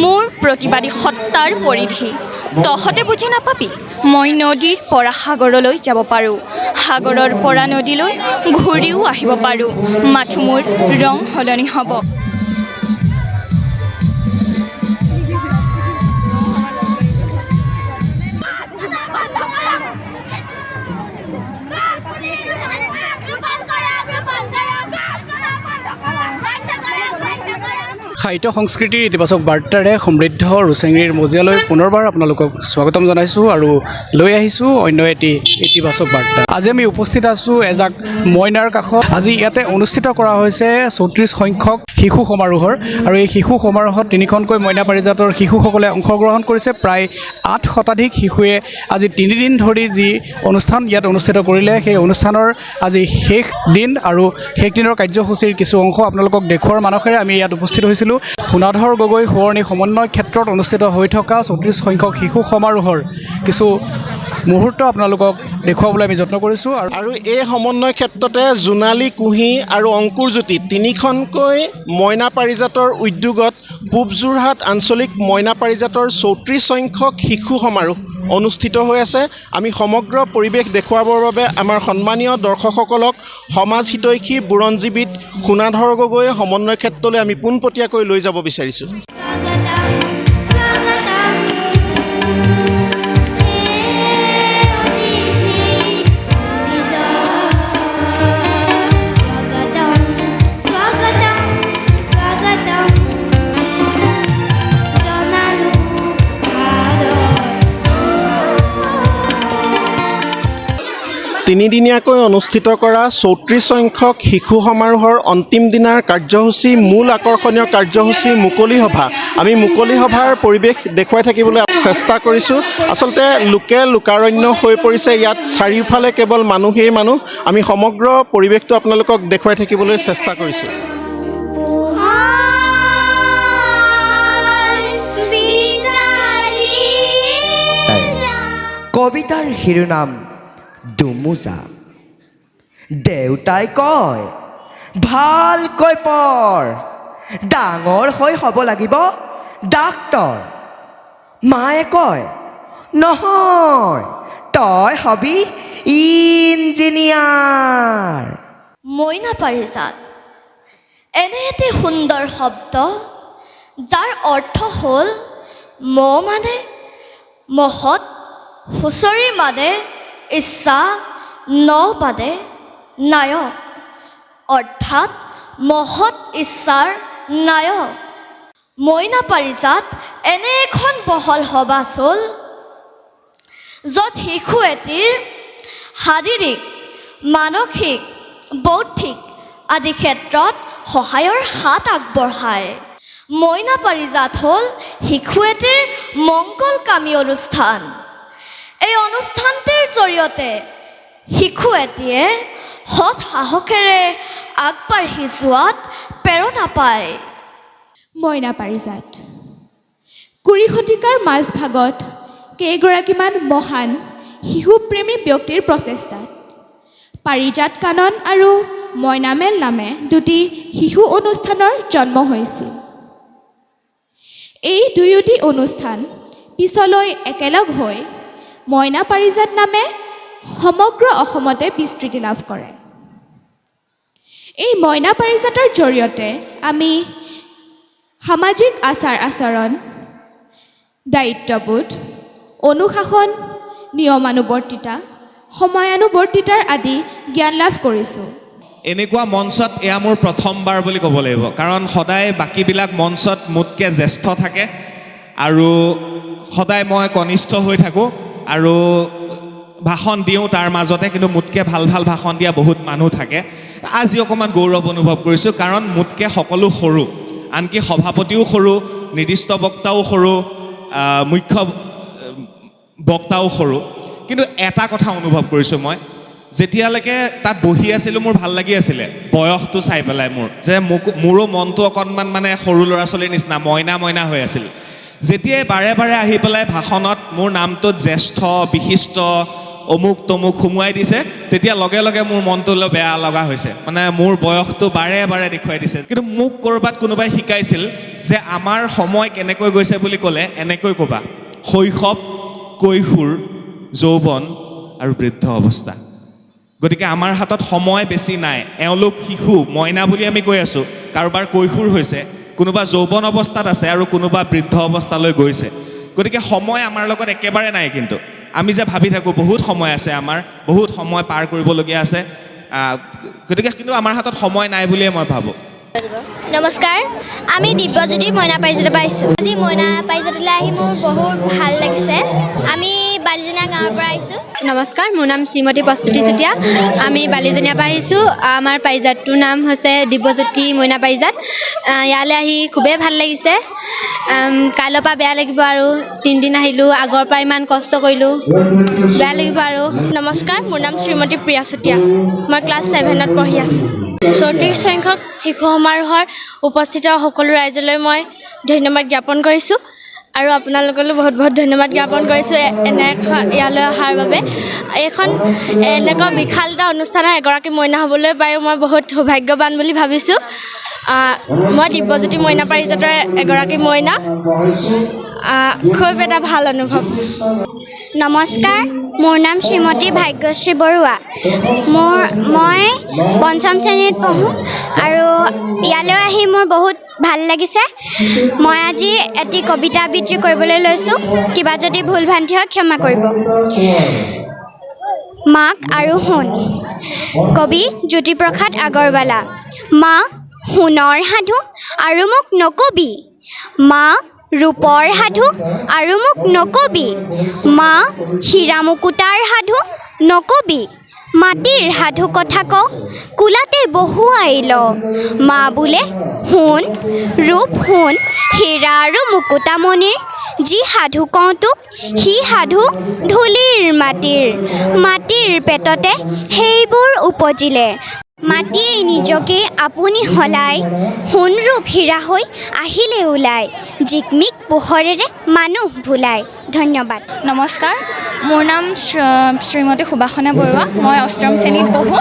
মোৰ প্ৰতিবাদী সত্তাৰ পৰিধি তহঁতে বুজি নাপাবি। মই নদীৰ পৰা সাগৰলৈ যাব পাৰোঁ, সাগৰৰ পৰা নদীলৈ ঘূৰিও আহিব পাৰোঁ। মাথো মোৰ ৰং সলনি হ'ব। সাহিত্য সংস্কৃতিৰ ইতিবাচক বাৰ্তাৰে সমৃদ্ধ ৰুচেঙৰীৰ মজিয়ালৈ পুনৰবাৰ আপোনালোকক স্বাগতম জনাইছোঁ আৰু লৈ আহিছোঁ অন্য এটি ইতিবাচক বাৰ্তা। আজি আমি উপস্থিত আছোঁ এজাক মইনাৰ কাষত। আজি ইয়াতে অনুষ্ঠিত কৰা হৈছে 34 সংখ্যক শিশু সমাৰোহৰ আৰু এই শিশু সমাৰোহত 3খনকৈ মইনা পাৰিজাতৰ শিশুসকলে অংশগ্ৰহণ কৰিছে। প্ৰায় 8 শতাধিক শিশুৱে আজি 3 দিন ধৰি যি অনুষ্ঠান ইয়াত অনুষ্ঠিত কৰিলে, সেই অনুষ্ঠানৰ আজি শেষ দিন আৰু শেষ দিনৰ কাৰ্যসূচীৰ কিছু অংশ আপোনালোকক দেখুওৱাৰ মানসেৰে আমি ইয়াত উপস্থিত হৈছিলোঁ। সোণাধৰ গগৈ সোঁৱৰণী সমন্বয় ক্ষেত্ৰত অনুষ্ঠিত হৈ থকা 34 সংখ্যক শিশু সমাৰোহৰ কিছু মুহূৰ্ত আপোনালোকক দেখুৱাবলৈ আমি যত্ন কৰিছোঁ। আৰু এই সমন্বয় ক্ষেত্ৰতে জোনালী, কুঁহি আৰু অংকুৰজ্যোতি 3খনকৈ মইনা পাৰিজাতৰ উদ্যোগত পূব যোৰহাট আঞ্চলিক মইনা পাৰিজাতৰ 34 সংখ্যক শিশু সমাৰোহ অনুষ্ঠিত হৈ আছে। আমি সমগ্ৰ পৰিৱেশ দেখুৱাবৰ বাবে আমাৰ সন্মানীয় দৰ্শকসকলক সমাজ হিতৈষী বুৰঞ্জীবিদ সোণাধৰ গগৈ সমন্বয় ক্ষেত্ৰলৈ আমি পোনপটীয়াকৈ লৈ যাব বিচাৰিছোঁ। তিনিদিনীয়াকৈ অনুষ্ঠিত কৰা 34 সংখ্যক শিশু সমাৰোহৰ অন্তিম দিনাৰ কাৰ্যসূচী, মূল আকৰ্ষণীয় কাৰ্যসূচী মুকলি সভা। আমি মুকলি সভাৰ পৰিৱেশ দেখুৱাই থাকিবলৈ চেষ্টা কৰিছোঁ। আচলতে লোকে লোকাৰণ্য হৈ পৰিছে ইয়াত, চাৰিওফালে কেৱল মানুহেই মানুহ। আমি সমগ্ৰ পৰিৱেশটো আপোনালোকক দেখুৱাই থাকিবলৈ চেষ্টা কৰিছোঁ। কবিতাৰ শিৰোনাম দুমোজা। দেউতাই কয় ভালকৈ পঢ়, ডাঙৰ হৈ হ'ব লাগিব ডাক্তৰ। মায়ে কয় নহয়, তই হবি ইঞ্জিনিয়াৰ। মইনা পাৰিজাত এনে এটি সুন্দৰ শব্দ যাৰ অৰ্থ হ'ল ম মানে মহৎ, হুঁচৰি মানে ইচ্ছা, ন বাদে নায়ক, অৰ্থাৎ মহৎ ইচ্ছাৰ নায়ক। মইনা পাৰিজাত এনে এখন বহল সভাস্থল য'ত শিশু এটিৰ শাৰীৰিক, মানসিক, বৌদ্ধিক আদি ক্ষেত্ৰত সহায়ৰ হাত আগবঢ়ায়। মইনা পাৰিজাত হ'ল শিশু এটিৰ মংগলকামী অনুষ্ঠান। এই অনুষ্ঠানটিৰ জৰিয়তে শিশু এটিয়ে সৎ সাহসেৰে আগবাঢ়ি যোৱাত প্ৰেৰণা পায়। মইনা পাৰিজাত 20 শতিকাৰ মাজভাগত কেইগৰাকীমান মহান শিশুপ্ৰেমী ব্যক্তিৰ প্ৰচেষ্টাত পাৰিজাত কানন আৰু মইনামেল নামে দুটি শিশু অনুষ্ঠানৰ জন্ম হৈছিল। এই দুয়োটি অনুষ্ঠান পিছলৈ একেলগ হৈ মইনা পাৰিজাত নামে সমগ্ৰ অসমতে বিস্তৃতি লাভ কৰে। এই মইনা পাৰিজাতৰ জৰিয়তে আমি সামাজিক আচাৰ আচৰণ, দায়িত্ববোধ, অনুশাসন, নিয়মানুৱৰ্তিতা, সময়ানুৱৰ্তিতাৰ আদি জ্ঞান লাভ কৰিছোঁ। এনেকুৱা মঞ্চত এয়া মোৰ প্ৰথমবাৰ বুলি ক'ব লাগিব, কাৰণ সদায় বাকীবিলাক মঞ্চত মোতকৈ জ্যেষ্ঠ থাকে আৰু সদায় মই কনিষ্ঠ হৈ থাকোঁ আৰু ভাষণ দিওঁ তাৰ মাজতে, কিন্তু মোতকৈ ভাল ভাল ভাষণ দিয়া বহুত মানুহ থাকে। আজি অকণমান গৌৰৱ অনুভৱ কৰিছোঁ, কাৰণ মোতকৈ সকলো সৰু, আনকি সভাপতিও সৰু, নিৰ্দিষ্ট বক্তাও সৰু, মুখ্য বক্তাও সৰু। কিন্তু এটা কথা অনুভৱ কৰিছোঁ মই, যেতিয়ালৈকে তাত বহি আছিলোঁ মোৰ ভাল লাগি আছিলে বয়সটো চাই পেলাই, মোৰো মনটো অকণমান মানে সৰু ল'ৰা ছোৱালীৰ নিচিনা মইনা মইনা হৈ আছিল। যেতিয়াই বাৰে বাৰে আহি পেলাই ভাষণত মোৰ নামটোত জ্যেষ্ঠ, বিশিষ্ট, অমুক তমুক সোমোৱাই দিছে তেতিয়া লগে লগে মোৰ মনটো অলপ বেয়া লগা হৈছে মানে মোৰ বয়সটো বাৰে বাৰে দেখুৱাই দিছে কিন্তু মোক ক'ৰবাত কোনোবাই শিকাইছিল যে আমাৰ সময় কেনেকৈ গৈছে বুলি ক'লে এনেকৈ ক'বা শৈশৱ কৈশোৰ যৌৱন আৰু বৃদ্ধ অৱস্থা গতিকে আমাৰ হাতত সময় বেছি নাই এওঁলোক শিশু মইনা বুলি আমি কৈ আছোঁ কাৰোবাৰ কৈশোৰ হৈছে কোনোবা যৌৱন অৱস্থাত আছে আৰু কোনোবা বৃদ্ধ অৱস্থালৈ গৈছে গতিকে সময় আমাৰ লগত একেবাৰে নাই কিন্তু আমি যে ভাবি থাকোঁ বহুত সময় আছে আমাৰ বহুত সময় পাৰ কৰিবলগীয়া আছে গতিকে কিন্তু আমাৰ হাতত সময় নাই বুলিয়ে মই ভাবোঁ নমস্কাৰ আমি দিব্যজ্যোতি মইনা পাৰিজাতৰ পৰা আহিছোঁ আজি মইনা পাৰিজাতলৈ আহি মোৰ বহুত ভাল লাগিছে আমি বালিজনীয়া গাঁৱৰ পৰা আহিছোঁ নমস্কাৰ মোৰ নাম শ্ৰীমতী প্ৰস্তুতি চুতীয়া আমি বালিজনীয়াৰ পৰা আহিছোঁ আমাৰ পাৰিজাতটোৰ নাম হৈছে দিব্যজ্যোতি মইনা পাৰিজাত ইয়ালৈ আহি খুবেই ভাল লাগিছে কাইলৈৰ পৰা বেয়া লাগিব আৰু 3 দিন আহিলোঁ আগৰ পৰা ইমান কষ্ট কৰিলোঁ বেয়া লাগিব আৰু নমস্কাৰ মোৰ নাম শ্ৰীমতী প্ৰিয়া চুতীয়া মই ক্লাছ 7ত পঢ়ি আছোঁ 34 সংখ্যক শিশু সমাৰোহৰ উপস্থিত সকলো ৰাইজলৈ মই ধন্যবাদ জ্ঞাপন কৰিছোঁ আৰু আপোনালোকলৈ বহুত বহুত ধন্যবাদ জ্ঞাপন কৰিছোঁ এনেখন ইয়ালৈ অহাৰ বাবে এইখন এনেকুৱা বিশাল এটা অনুষ্ঠানত এগৰাকী মইনা হ'বলৈ পাই মই বহুত সৌভাগ্যৱান বুলি ভাবিছোঁ মই দিব্যজ্যোতি মইনা পাৰিজাতৰ এগৰাকী মইনা খুব এটা ভাল অনুভৱ নমস্কাৰ মোৰ নাম শ্ৰীমতী ভাগ্যশ্ৰী বৰুৱা মই 5ম শ্ৰেণীত পঢ়োঁ আৰু ইয়ালৈ আহি মোৰ বহুত ভাল লাগিছে মই আজি এটি কবিতা আবৃত্তি কৰিবলৈ লৈছোঁ কিবা যদি ভুল ভ্ৰান্তি হয় ক্ষমা কৰিব মাক আৰু সোণ কবি জ্যোতিপ্ৰসাদ আগৰৱালা মা সোণৰ সাধু আৰু মোক নকবি মা ৰূপৰ সাধু আৰু মোক নকবি মা হীৰা মুকুতাৰ সাধু নকবি মাটিৰ সাধু কথা ক কোলাতে বহুৱাই ল মা বোলে সোণ ৰূপ সোণ হীৰা আৰু মুকুতামণিৰ যি সাধু কওঁ তোক সি সাধু ধূলিৰ মাটিৰ পেটতে সেইবোৰ উপজিলে মাটিয়েই নিজকে আপুনি সলাই সোণৰূপ হীৰা হৈ আহিলে ওলাই জিকমিক পোহৰেৰে মানুহ ভুলাই ধন্যবাদ নমস্কাৰ মোৰ নাম শ্ৰীমতী সুবাসনা বৰুৱা মই 8ম শ্ৰেণীত পঢ়োঁ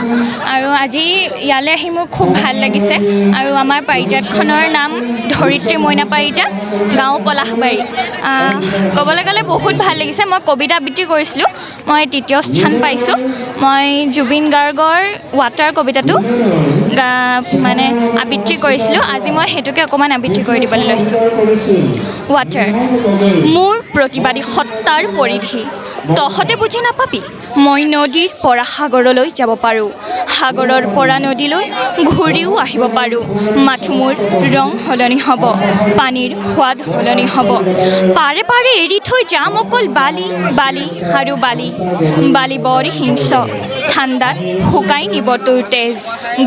আৰু আজি ইয়ালৈ আহি মোৰ খুব ভাল লাগিছে আৰু আমাৰ পাৰিজাতখনৰ নাম ধৰিত্ৰী মইনা পাৰিজাত গাঁও পলাশবাৰী ক'বলৈ গ'লে বহুত ভাল লাগিছে মই কবিতা আবৃত্তি কৰিছিলোঁ মই 3য় স্থান পাইছোঁ মই জুবিন গাৰ্গৰ ৱাটাৰ কবিতাটো মানে আবৃত্তি কৰিছিলোঁ আজি মই সেইটোকে অকণমান আবৃত্তি কৰি দিবলৈ লৈছোঁ ৱাটাৰ মোৰ প্ৰতিবাদী সত্তাৰ পৰিধি তহঁতে বুজি নাপাবি মই নদীৰ পৰা সাগৰলৈ যাব পাৰোঁ সাগৰৰ পৰা নদীলৈ ঘূৰিও আহিব পাৰোঁ মাথো মোৰ ৰং সলনি হ'ব পানীৰ সোৱাদ সলনি হ'ব পাৰে পাৰে এৰি থৈ যাম অকল বালি বালি আৰু বালি বালি বৰ হিংস্ৰ ঠাণ্ডাত শুকাই নিব তোৰ তেজ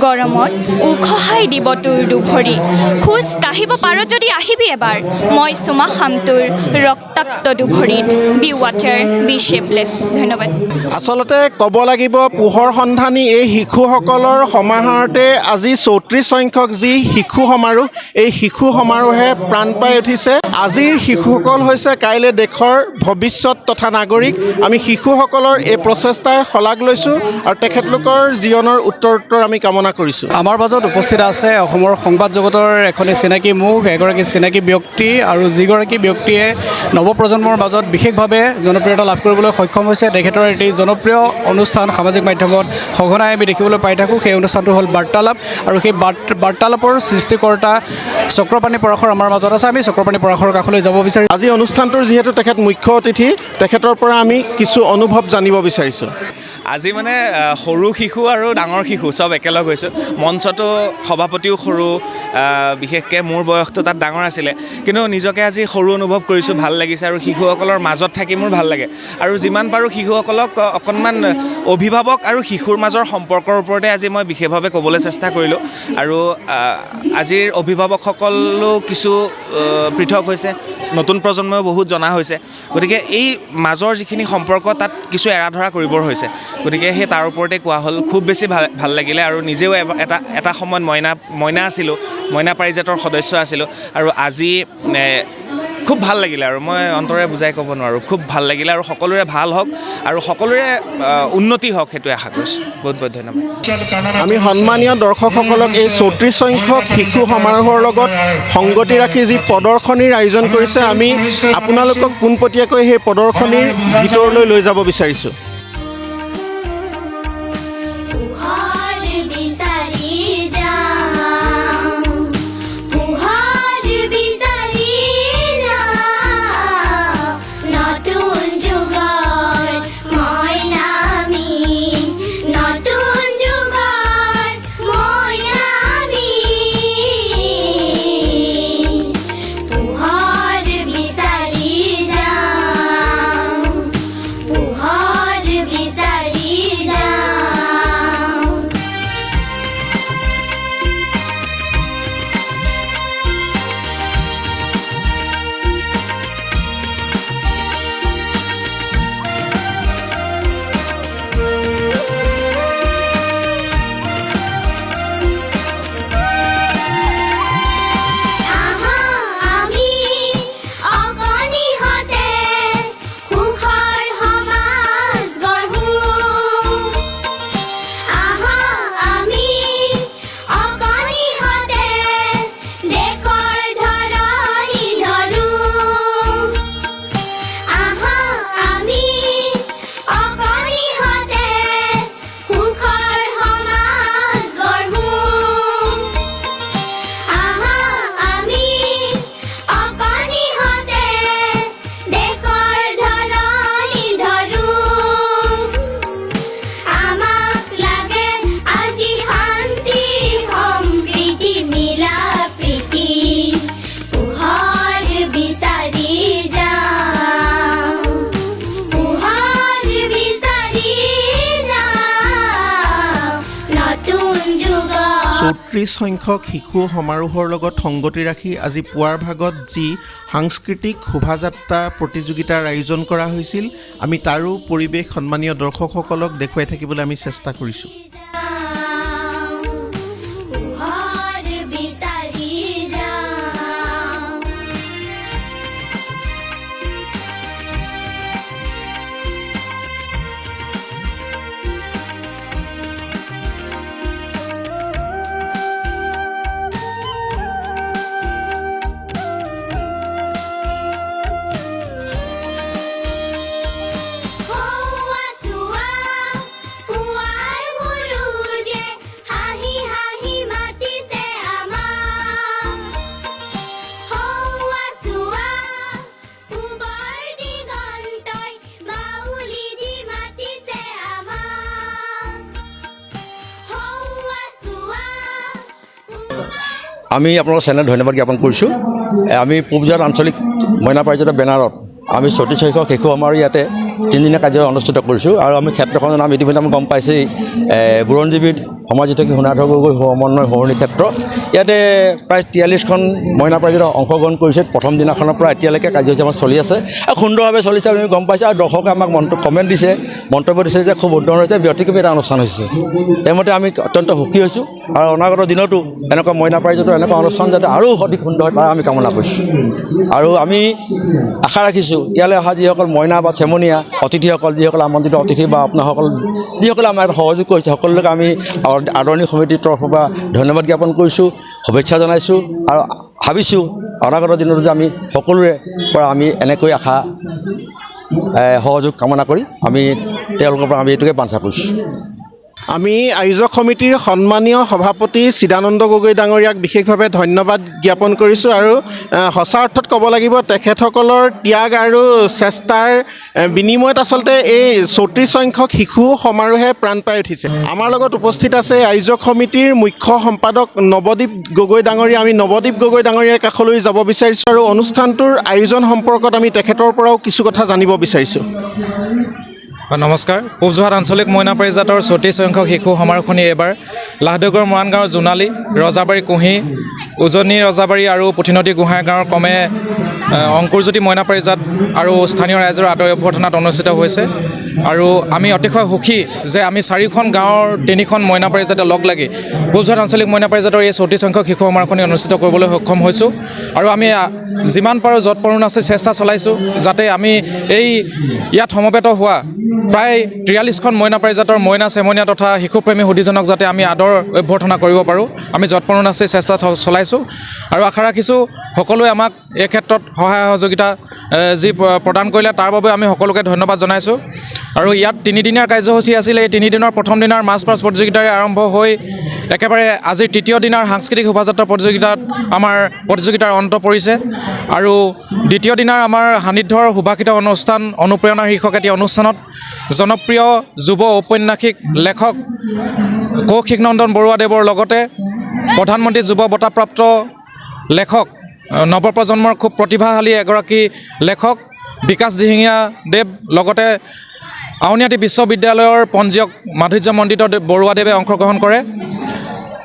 গৰমত উখহাই দিব তোৰ দুভৰি খোজ কাঢ়িব পাৰ যদি আহিবি এবাৰ মই চুমা খাম তোৰ ৰক্তাক্ত দুভৰিত বি ৱাটাৰ বি শ্বেপলেছ ধন্যবাদ আচলতে ক'ব লাগিব পোহৰ সন্ধানী এই শিশুসকলৰ সমাহাৰতে আজি 34 সংখ্যক যি শিশু সমাৰোহ এই শিশু সমাৰোহে প্ৰাণ পাই উঠিছে আজিৰ শিশুসকল হৈছে কাইলৈ দেশৰ ভৱিষ্যত তথা নাগৰিক আমি শিশুসকলৰ এই প্ৰচেষ্টাৰ শলাগ লৈছোঁ আৰু তেখেতলোকৰ জীৱনৰ উত্তৰ আমি কামনা কৰিছোঁ আমাৰ মাজত উপস্থিত আছে অসমৰ সংবাদ জগতৰ এখনি চিনাকি মুখ এগৰাকী চিনাকি ব্যক্তি আৰু যিগৰাকী ব্যক্তিয়ে নৱপ্ৰজন্মৰ মাজত বিশেষভাৱে জনপ্ৰিয়তা লাভ কৰিবলৈ সক্ষম হৈছে তেখেতৰ এটি জনপ্ৰিয় অনুষ্ঠান সামাজিক মাধ্যমত সঘনাই আমি দেখিবলৈ পাই থাকোঁ সেই অনুষ্ঠানটো হ'ল বাৰ্তালাপ আৰু সেই বাৰ্তালাপৰ সৃষ্টিকৰ্তা চক্ৰপাণি পৰাশৰ আমাৰ মাজত আছে আমি চক্ৰপাণি পৰাশৰৰ কাষলৈ যাব বিচাৰিছোঁ আজি অনুষ্ঠানটোৰ যিহেতু তেখেত মুখ্য অতিথি তেখেতৰ পৰা আমি কিছু অনুভৱ জানিব বিচাৰিছোঁ আজি মানে সৰু শিশু আৰু ডাঙৰ শিশু চব একেলগ হৈছোঁ মঞ্চটো সভাপতিও সৰু বিশেষকৈ মোৰ বয়সটো তাত ডাঙৰ আছিলে কিন্তু নিজকে আজি সৰু অনুভৱ কৰিছোঁ ভাল লাগিছে আৰু শিশুসকলৰ মাজত থাকি মোৰ ভাল লাগে আৰু যিমান পাৰোঁ শিশুসকলক অকণমান অভিভাৱক আৰু শিশুৰ মাজৰ সম্পৰ্কৰ ওপৰতে আজি মই বিশেষভাৱে ক'বলৈ চেষ্টা কৰিলোঁ আৰু আজিৰ অভিভাৱকসকলো কিছু পৃথক হৈছে নতুন প্ৰজন্মও বহুত জনা হৈছে গতিকে এই মাজৰ যিখিনি সম্পৰ্ক তাত কিছু এৰা ধৰা কৰিবৰ হৈছে গতিকে সেই তাৰ ওপৰতে কোৱা হ'ল খুব বেছি ভাল লাগিলে আৰু নিজেও এটা সময়ত মইনা আছিলোঁ মইনা পাৰিজাতৰ সদস্য আছিলোঁ আৰু আজি খুব ভাল লাগিলে আৰু মই অন্তৰে বুজাই ক'ব নোৱাৰোঁ খুব ভাল লাগিলে আৰু সকলোৰে ভাল হওক আৰু সকলোৰে উন্নতি হওক সেইটোৱে আশা কৰিছোঁ বহুত বহুত ধন্যবাদ আমি সন্মানীয় দৰ্শকসকলক এই 34 সংখ্যক শিশু সমাৰোহৰ লগত সংগতি ৰাখি যি প্ৰদৰ্শনীৰ আয়োজন কৰিছে আমি আপোনালোকক পোনপটীয়াকৈ সেই প্ৰদৰ্শনীৰ ভিতৰলৈ লৈ যাব বিচাৰিছোঁ সংখ্যক শিশু সমাৰোহৰ লগত সংগতি ৰাখি আজি পুৱাৰ ভাগত যি সাংস্কৃতিক শোভাযাত্ৰা প্ৰতিযোগিতাৰ আয়োজন কৰা হৈছিল আমি তাৰো পৰিৱেশ সন্মানীয় দৰ্শকসকলক দেখুৱাই থাকিবলৈ আমি চেষ্টা কৰিছোঁ আমি আপোনালোকৰ চেনেল ধন্যবাদ জ্ঞাপন কৰিছোঁ আমি পূবজোৱাত আঞ্চলিক মইনা পাৰিজাতৰ বেনাৰত আমি 34 সংখ্যক শিশু সমাৰোহ ইয়াতে 3 দিনীয়া কাৰ্য অনুষ্ঠিত কৰিছোঁ আৰু আমি ক্ষেত্ৰখনৰ নাম ইতিমধ্যে আমি গম পাইছেই বুৰঞ্জীবিদ সমাজহিতৈষী সোণাধৰ গগৈ সমন্বয় সৌৰণী ক্ষেত্ৰ ইয়াতে প্ৰায় 43খন মইনা পাৰিজাত অংশগ্ৰহণ কৰিছে প্ৰথম দিনাখনৰ পৰা এতিয়ালৈকে কাৰ্যসূচী আমাৰ চলি আছে আৰু সুন্দৰভাৱে চলিছে আমি গম পাইছোঁ আৰু দৰ্শকে আমাক কমেণ্ট দিছে মন্তব্য দিছে যে খুব উন্নত হৈছে ব্যক্তিগত এটা অনুষ্ঠান হৈছে সেইমতে আমি অত্যন্ত সুখী হৈছোঁ আৰু অনাগত দিনতো এনেকুৱা মইনা পাৰিজাতৰ এনেকুৱা অনুষ্ঠান যাতে আৰু অধিক সুন্দৰ হয় তাৰ আমি কামনা কৰিছোঁ আৰু আমি আশা ৰাখিছোঁ ইয়ালৈ অহা যিসকল মইনা বা চেমনীয়া অতিথিসকল যিসকল আমন্ত্ৰিত অতিথি বা আপোনাসকল যিসকলে আমাৰ সহযোগ কৰিছে সকলোকে আমি আদৰণি সমিতিৰ তৰফৰ পৰা ধন্যবাদ জ্ঞাপন কৰিছোঁ শুভেচ্ছা জনাইছোঁ আৰু ভাবিছোঁ অনাগত দিনতো যে আমি সকলোৰে পৰা আমি এনেকৈ আশা সহযোগ কামনা কৰি আমি তেওঁলোকৰ পৰা আমি এইটোকে বাঞ্ছা কৰিছোঁ আমি আয়োজক সমিতিৰ সন্মানীয় সভাপতি চিদানন্দ গগৈ ডাঙৰীয়াক বিশেষভাৱে ধন্যবাদ জ্ঞাপন কৰিছোঁ আৰু সঁচা অৰ্থত ক'ব লাগিব তেখেতসকলৰ ত্যাগ আৰু চেষ্টাৰ বিনিময়ত আচলতে এই 34 সংখ্যক শিশু সমাৰোহে প্ৰাণ পাই উঠিছে আমাৰ লগত উপস্থিত আছে আয়োজক সমিতিৰ মুখ্য সম্পাদক নৱদ্বীপ গগৈ ডাঙৰীয়া আমি নৱদ্বীপ গগৈ ডাঙৰীয়াৰ কাষলৈ যাব বিচাৰিছোঁ আৰু অনুষ্ঠানটোৰ আয়োজন সম্পৰ্কত আমি তেখেতৰ পৰাও কিছু কথা জানিব বিচাৰিছোঁ নমস্কাৰ পূবজোহাট আঞ্চলিক মইনা পাৰিজাতৰ 34 সংখ্যক শিশু সমাৰোহখনি এইবাৰ লাহদেগৰ মৰাণ গাঁৱৰ জোনালী ৰজাবাৰী কুঁহি উজনি ৰজাবাৰী আৰু পুথিনদী গোহাঁই গাঁৱৰ ক্ৰমে অংকুৰজ্যোতি মইনা পাৰিজাত আৰু স্থানীয় ৰাইজৰ আদৰ অভ্যৰ্থনাত অনুষ্ঠিত হৈছে আৰু আমি অতিশয় সুখী যে আমি 4খন গাঁৱৰ 3খন মইনা পাৰিজাতে লগ লাগি পূব যোৰহাট আঞ্চলিক মইনা পাৰিজাতৰ এই 34 সংখ্যক শিশু সমাৰোহখিনি অনুষ্ঠিত কৰিবলৈ সক্ষম হৈছোঁ আৰু আমি যিমান পাৰোঁ য'ত পাৰোঁ আছে চেষ্টা চলাইছোঁ যাতে আমি এই ইয়াত সমবেত হোৱা প্ৰায় 43খন মইনা পাৰিজাতৰ মইনা চেমনীয়া তথা শিশুপ্ৰেমী সুধীজনক যাতে আমি আদৰ অভ্যৰ্থনা কৰিব পাৰোঁ আমি য'ত পাৰোঁ আছে চেষ্টা চলাইছোঁ আৰু আশা ৰাখিছোঁ সকলোৱে আমাক এই ক্ষেত্ৰত সহায় সহযোগিতা যি প্ৰদান কৰিলে তাৰ বাবে আমি সকলোকে ধন্যবাদ জনাইছোঁ আৰু ইয়াত 3 দিনীয়া কাৰ্যসূচী আছিলে এই 3 দিনৰ প্ৰথম দিনাৰ মাৰ্চ পাষ্ট প্ৰতিযোগিতাৰে আৰম্ভ হৈ একেবাৰে আজিৰ তৃতীয় দিনাৰ সাংস্কৃতিক শোভাযাত্ৰা প্ৰতিযোগিতাত আমাৰ প্ৰতিযোগিতাৰ অন্ত পৰিছে আৰু দ্বিতীয় দিনাৰ আমাৰ সান্নিধ্যৰ সুভাষিত অনুষ্ঠান অনুপ্ৰেৰণা শীৰ্ষক এটি অনুষ্ঠানত জনপ্ৰিয় যুৱ ঔপন্যাসিক লেখক কৌশিক নন্দন বৰুৱাদেৱৰ লগতে প্ৰধানমন্ত্ৰী যুৱ বঁটাপ্ৰাপ্ত লেখক নৱপ্ৰজন্মৰ খুব প্ৰতিভাশালী এগৰাকী লেখক বিকাশ দিহিঙীয়া দেৱ লগতে আউনীআটী বিশ্ববিদ্যালয়ৰ পঞ্জীয়ক মাধুৰ্যমণ্ডিত বৰুৱাদেৱে অংশগ্ৰহণ কৰে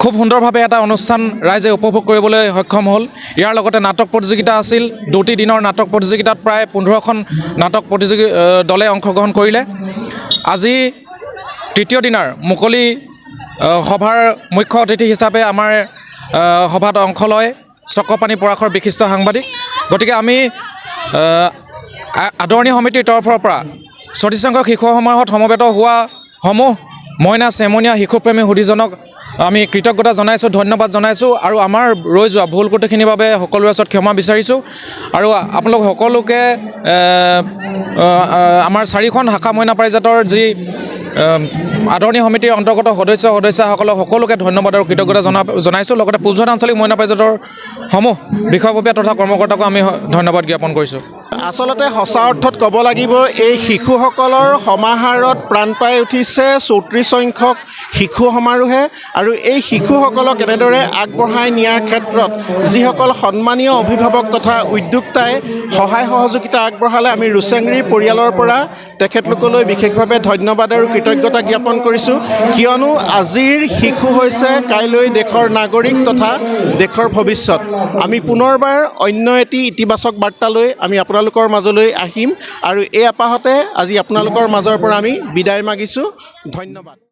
খুব সুন্দৰভাৱে এটা অনুষ্ঠান ৰাইজে উপভোগ কৰিবলৈ সক্ষম হ'ল ইয়াৰ লগতে নাটক প্ৰতিযোগিতা আছিল 2টি দিনৰ নাটক প্ৰতিযোগিতাত প্ৰায় 15খন নাটক দলে অংশগ্ৰহণ কৰিলে আজি তৃতীয় দিনাৰ মুকলি সভাৰ মুখ্য অতিথি হিচাপে আমাৰ সভাত অংশ লয় চক্ৰপাণী পৰাশৰ বিশিষ্ট সাংবাদিক গতিকে আমি আদৰণি সমিতিৰ তৰফৰ পৰা 34 সংখ্যক শিশু সমাৰোহত সমবেত হোৱা সমূহ মইনা চেমনীয়া শিশুপ্ৰেমী সুধীজনক আমি কৃতজ্ঞতা জনাইছোঁ ধন্যবাদ জনাইছোঁ আৰু আমাৰ ৰৈ যোৱা ভুল ত্ৰুটিখিনিৰ বাবে সকলোৰে ওচৰত ক্ষমা বিচাৰিছোঁ আৰু আপোনালোক সকলোকে আমাৰ 4খন শাখা মইনা পাৰিজাতৰ যি আদৰণি সমিতিৰ অন্তৰ্গত সদস্যসকলক সকলোকে ধন্যবাদ আৰু কৃতজ্ঞতা জনাইছোঁ লগতে পূব যোৰহাট আঞ্চলিক মইনা পাৰিজাতৰ সমূহ বিষয়ববীয়া তথা কৰ্মকৰ্তাকো আমি ধন্যবাদ জ্ঞাপন কৰিছোঁ আচলতে সঁচা অৰ্থত ক'ব লাগিব এই শিশুসকলৰ সমাহাৰত প্ৰাণ পাই উঠিছে 34 সংখ্যক শিশু সমাৰোহে আৰু এই শিশুসকলক এনেদৰে আগবঢ়াই নিয়াৰ ক্ষেত্ৰত যিসকল সন্মানীয় অভিভাৱক তথা উদ্যোক্তাই সহায় সহযোগিতা আগবঢ়ালে আমি ৰুচেংৰিৰ পৰিয়ালৰ পৰা তেখেতলোকলৈ বিশেষভাৱে ধন্যবাদ আৰু কৃতজ্ঞতা জ্ঞাপন কৰিছোঁ কিয়নো আজিৰ শিশু হৈছে কাইলৈ দেশৰ নাগৰিক তথা দেশৰ ভৱিষ্যত আমি পুনৰবাৰ অন্য এটি ইতিবাচক বাৰ্তালৈ আমি আপোনালোকৰ মাজলৈ আহিম আৰু এই আপাহতে আজি আপোনালোকৰ মাজৰ পৰা আমি বিদায় মাগিছোঁ ধন্যবাদ।